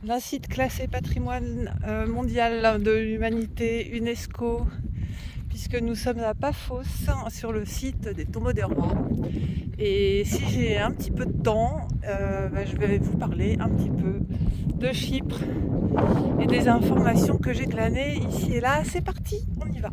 d'un site classé patrimoine mondial de l'humanité UNESCO, puisque nous sommes à Paphos, sur le site des tombeaux des rois. Et si j'ai un petit peu de temps, je vais vous parler un petit peu de Chypre et des informations que j'ai glanées ici et là. C'est parti, on y va.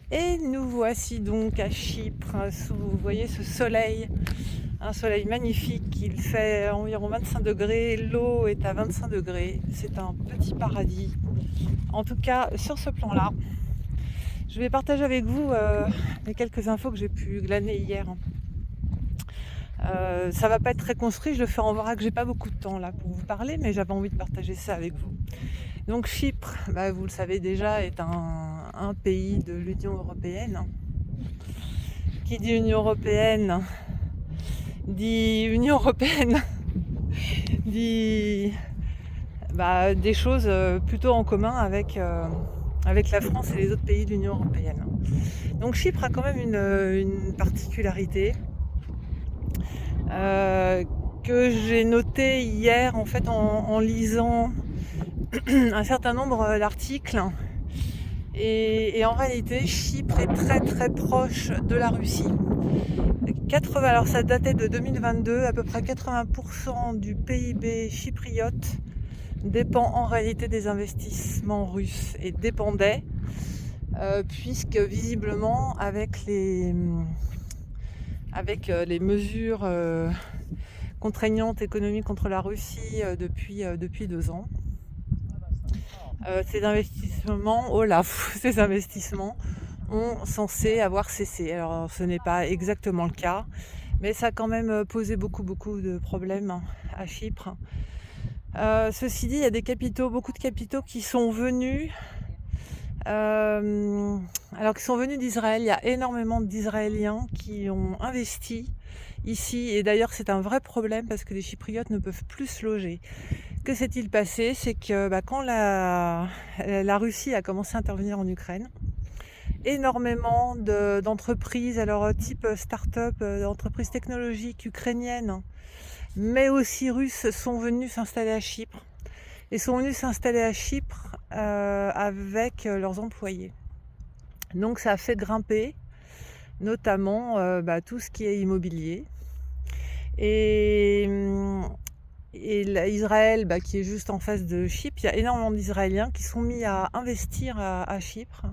Et nous voici donc à Chypre, vous voyez ce soleil, un soleil magnifique. Il fait environ 25 degrés, l'eau est à 25 degrés, c'est un petit paradis. En tout cas, sur ce plan-là, je vais partager avec vous les quelques infos que j'ai pu glaner hier. Ça va pas être très construit, je le fais en vrac, j'ai pas beaucoup de temps là pour vous parler, mais j'avais envie de partager ça avec vous. Donc Chypre, vous le savez déjà, est un pays de l'Union européenne. Qui dit Union européenne dit Union européenne dit des choses plutôt en commun avec la France et les autres pays de l'Union européenne. Donc Chypre a quand même une particularité que j'ai notée hier en fait en lisant un certain nombre d'articles. Et en réalité, Chypre est très très proche de la Russie. Alors ça datait de 2022, à peu près 80% du PIB chypriote dépend en réalité des investissements russes et dépendait, puisque visiblement avec les mesures contraignantes économiques contre la Russie depuis 2 ans, ces investissements ont censé avoir cessé. Alors ce n'est pas exactement le cas, mais ça a quand même posé beaucoup de problèmes à Chypre. Ceci dit, il y a beaucoup de capitaux qui sont venus d'Israël. Il y a énormément d'Israéliens qui ont investi ici, et d'ailleurs c'est un vrai problème parce que les Chypriotes ne peuvent plus se loger. Que s'est-il passé? C'est que quand la Russie a commencé à intervenir en Ukraine, énormément d'entreprises, alors type start-up, d'entreprises technologiques ukrainiennes, mais aussi russes, sont venues s'installer à Chypre. Et sont venus s'installer à Chypre avec leurs employés. Donc ça a fait grimper notamment tout ce qui est immobilier. Et Israël, qui est juste en face de Chypre, il y a énormément d'Israéliens qui sont mis à investir à Chypre,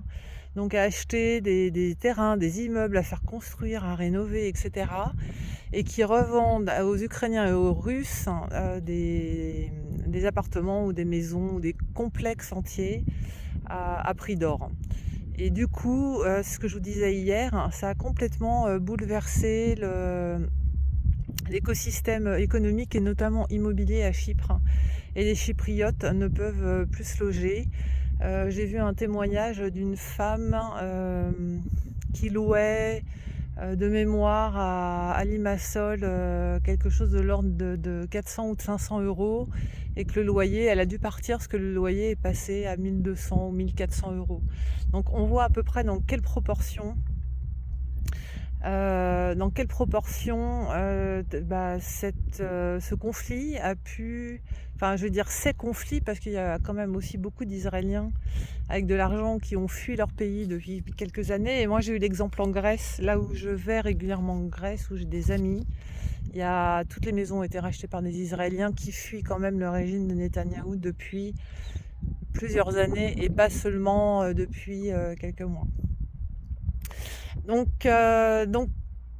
donc à acheter des terrains, des immeubles, à faire construire, à rénover, etc. Et qui revendent aux Ukrainiens et aux Russes des appartements ou des maisons ou des complexes entiers à prix d'or. Et du coup, ce que je vous disais hier, ça a complètement bouleversé l'écosystème économique et notamment immobilier à Chypre. Et les Chypriotes ne peuvent plus se loger. J'ai vu un témoignage d'une femme qui louait de mémoire à Limassol quelque chose de l'ordre de 400 ou de 500 euros, et que le loyer, elle a dû partir parce que le loyer est passé à 1200 ou 1400 euros. Donc on voit à peu près dans quelle proportion ce conflit a pu, ces conflits, parce qu'il y a quand même aussi beaucoup d'Israéliens avec de l'argent qui ont fui leur pays depuis quelques années. Et moi j'ai eu l'exemple en Grèce, là où je vais régulièrement en Grèce, où j'ai des amis. Toutes les maisons ont été rachetées par des Israéliens qui fuient quand même le régime de Netanyahou depuis plusieurs années, et pas seulement depuis quelques mois. Donc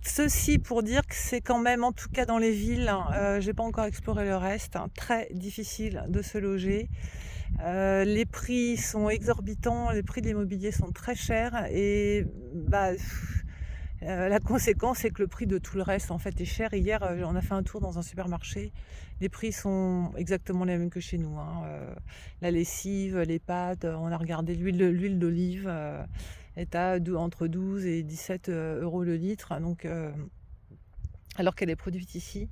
ceci pour dire que c'est quand même, en tout cas dans les villes, j'ai pas encore exploré le reste, très difficile de se loger. Les prix sont exorbitants, les prix de l'immobilier sont très chers et la conséquence, c'est que le prix de tout le reste, en fait, est cher. Hier, on a fait un tour dans un supermarché. Les prix sont exactement les mêmes que chez nous, hein. La lessive, les pâtes, on a regardé l'huile d'olive, est à entre 12 et 17 euros le litre, donc, alors qu'elle est produite ici.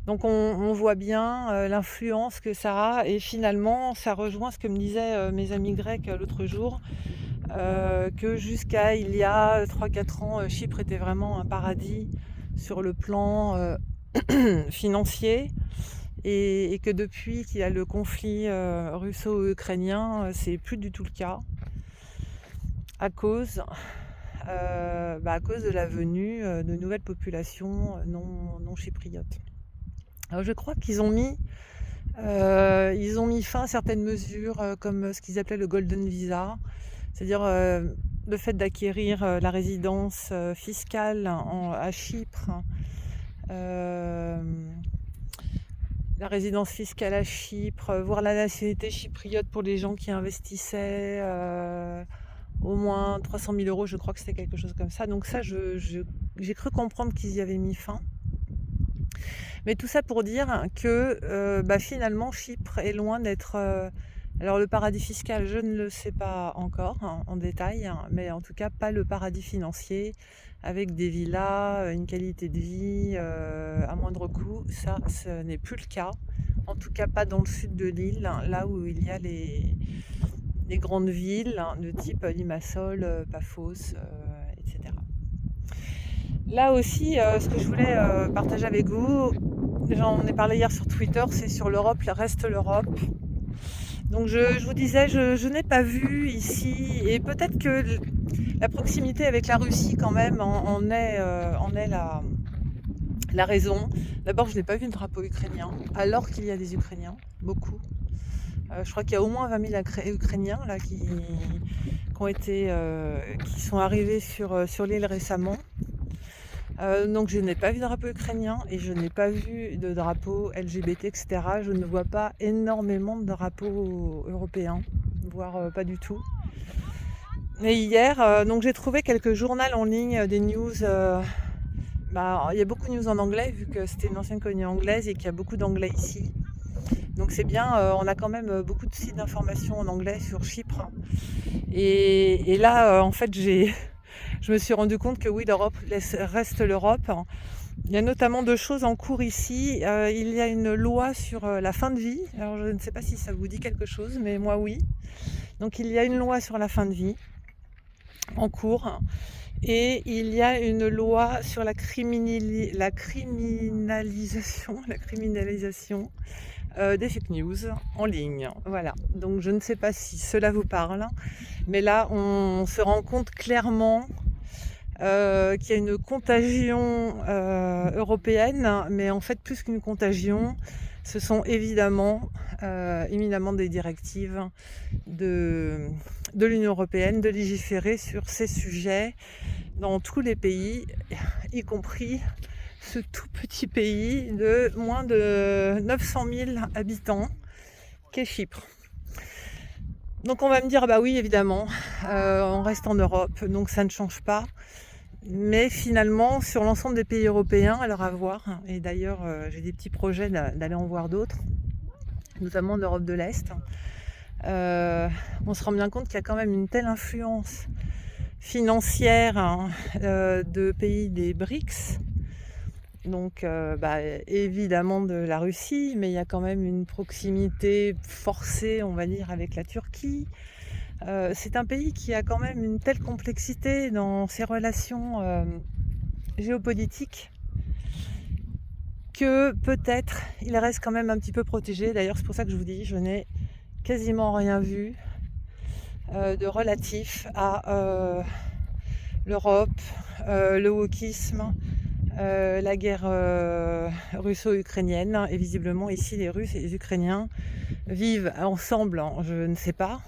Donc on voit bien l'influence que ça a, et finalement, ça rejoint ce que me disaient mes amis grecs l'autre jour. Que jusqu'à il y a 3-4 ans, Chypre était vraiment un paradis sur le plan financier, et que depuis qu'il y a le conflit russo-ukrainien, c'est plus du tout le cas, à cause, à cause de la venue de nouvelles populations non chypriotes. Alors je crois qu'ils ont mis fin à certaines mesures, comme ce qu'ils appelaient le Golden Visa, c'est-à-dire le fait d'acquérir la résidence fiscale à Chypre, la résidence fiscale à Chypre, voire la nationalité chypriote pour les gens qui investissaient au moins 300 000 euros, je crois que c'était quelque chose comme ça. Donc ça, j'ai cru comprendre qu'ils y avaient mis fin. Mais tout ça pour dire que finalement, Chypre est loin d'être... alors le paradis fiscal, je ne le sais pas encore en détail, hein, mais en tout cas pas le paradis financier, avec des villas, une qualité de vie à moindre coût. Ça, ce n'est plus le cas. En tout cas pas dans le sud de l'île, là où il y a les grandes villes de type Limassol, Paphos, etc. Là aussi, ce que je voulais partager avec vous, j'en ai parlé hier sur Twitter, c'est sur l'Europe, reste l'Europe. Donc je vous disais, je n'ai pas vu ici, et peut-être que la proximité avec la Russie quand même en est la raison. D'abord, je n'ai pas vu de drapeau ukrainien, alors qu'il y a des Ukrainiens, beaucoup. Je crois qu'il y a au moins 20 000 Ukrainiens là, qui sont arrivés sur l'île récemment. Donc je n'ai pas vu de drapeau ukrainien et je n'ai pas vu de drapeau LGBT, etc. Je ne vois pas énormément de drapeaux européens, voire pas du tout. Et hier, donc j'ai trouvé quelques journaux en ligne, des news. Il y a beaucoup de news en anglais, vu que c'était une ancienne colonie anglaise et qu'il y a beaucoup d'anglais ici. Donc c'est bien, on a quand même beaucoup de sites d'information en anglais sur Chypre. Et là, en fait, je me suis rendu compte que oui, l'Europe reste l'Europe. Il y a notamment 2 choses en cours ici. Il y a une loi sur la fin de vie. Alors je ne sais pas si ça vous dit quelque chose, mais moi oui. Donc il y a une loi sur la fin de vie en cours. Et il y a une loi sur la criminalisation des fake news en ligne. Voilà. Donc je ne sais pas si cela vous parle, mais là on se rend compte clairement qu'il y a une contagion européenne, mais en fait plus qu'une contagion, ce sont évidemment éminemment des directives de l'Union européenne de légiférer sur ces sujets dans tous les pays, y compris ce tout petit pays de moins de 900 000 habitants qu'est Chypre. Donc on va me dire, bah oui évidemment, on reste en Europe, donc ça ne change pas. Mais finalement, sur l'ensemble des pays européens, alors à voir, et d'ailleurs j'ai des petits projets d'aller en voir d'autres, notamment d'Europe de l'Est, on se rend bien compte qu'il y a quand même une telle influence financière de pays des BRICS, donc évidemment de la Russie, mais il y a quand même une proximité forcée, on va dire, avec la Turquie. C'est un pays qui a quand même une telle complexité dans ses relations géopolitiques que peut-être il reste quand même un petit peu protégé. D'ailleurs, c'est pour ça que je vous dis, je n'ai quasiment rien vu de relatif à l'Europe, le wokisme, la guerre russo-ukrainienne. Et visiblement ici les Russes et les Ukrainiens vivent ensemble, je ne sais pas,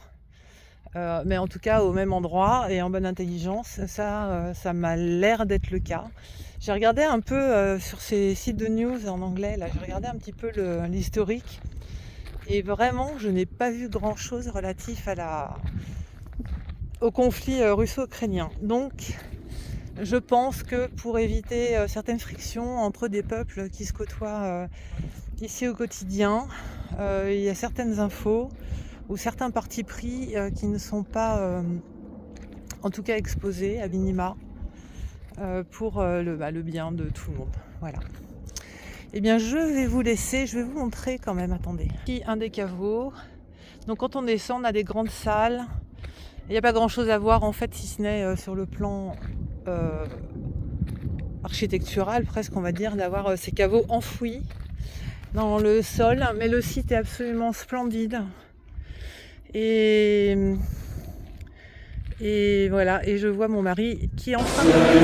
Mais en tout cas au même endroit et en bonne intelligence. Ça m'a l'air d'être le cas. J'ai regardé un peu sur ces sites de news en anglais, là, j'ai regardé un petit peu l'historique et vraiment je n'ai pas vu grand chose relatif au conflit russo-ukrainien. Donc je pense que pour éviter certaines frictions entre des peuples qui se côtoient ici au quotidien, il y a certaines infos ou certains partis pris qui ne sont pas en tout cas exposés à minima pour le bien de tout le monde. Voilà. Eh bien je vais vous laisser, je vais vous montrer quand même, attendez. Ici un des caveaux. Donc quand on descend, on a des grandes salles. Il n'y a pas grand chose à voir en fait, si ce n'est sur le plan architectural presque, on va dire, d'avoir ces caveaux enfouis dans le sol. Mais le site est absolument splendide. Et voilà, et je vois mon mari qui est en train de chercher.